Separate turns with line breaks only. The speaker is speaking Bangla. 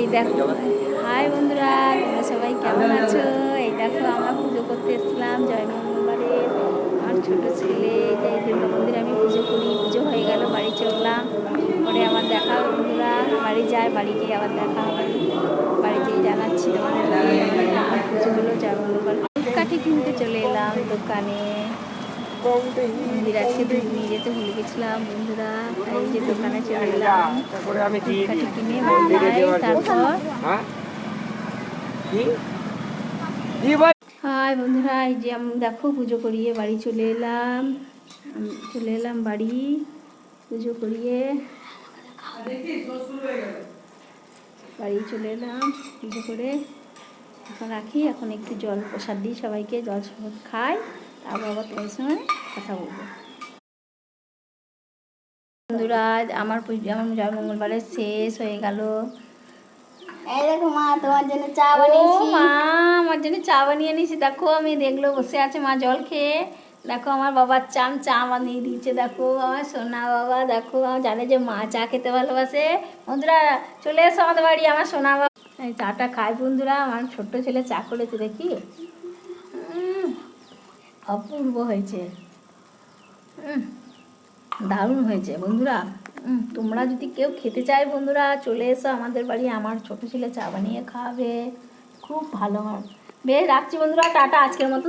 এই দেখো, হাই বন্ধুরা, তোমরা সবাই কেমন আছো? এই দেখো আমরা পুজো করতে এসেছিলাম জয় মঙ্গলবারে। আমার ছোটো ছেলে এই দুর্গা মন্দিরে আমি পুজো করি, পুজো হয়ে গেল, বাড়ি চললাম। পরে আবার দেখা হবে বন্ধুরা, বাড়ি যায়, বাড়ি গিয়ে আবার দেখা হবে। বাড়ি গিয়ে জানাচ্ছি তোমাদের পুজো হলো জয় মঙ্গলবার। ধূপকাঠি কিনতে চলে এলাম দোকানে। মন্দির আজকে ধূপ নিয়ে যেতে ভুলে গেছিলাম বন্ধুরা, তাই যে দোকানে চলে এলাম ধূপকাঠি কিনে তারপর হাই বন্ধুরা, এই যে আমি দেখো পুজো করিয়ে বাড়ি চলে এলাম। বাড়ি পুজো করিয়ে বাড়ি চলে এলাম পুজো করে। এখন রাখি, এখন একটু জল প্রসাদ দিই, সবাইকে জল শরবত খাই, তারপর আবার তোমার সঙ্গে কথা বলবো। বন্ধুরা আমার জয় মঙ্গলবারে শেষ হয়ে গেল।
এই দেখো মা, তোমার জন্য চা বানিয়েছি।
মা আমার জন্য চা বানিয়ে এনেছি। দেখো আমি দেখলো বসে আছে মা জল খেয়ে। দেখো আমার বাবার চা বানিয়ে দিয়েছে। দেখো আমার সোনা বাবা, দেখো জানে যে মা চা খেতে ভালোবাসে। বন্ধুরা চলে এসো আমাদের বাড়ি, আমার সোনা বাবা। এই চাটা খাই বন্ধুরা, আমার ছোট্ট ছেলে চা করেছে দেখি, অপূর্ব হয়েছে, দারুণ হয়েছে বন্ধুরা। তোমরা যদি কেউ খেতে চায় বন্ধুরা, চলে এসো আমাদের বাড়ি, আমার ছোট ছেলে চা বানিয়ে খাবে, খুব ভালো হয়। বেশ রাখছি বন্ধুরা, টাটা, আজকের মতো।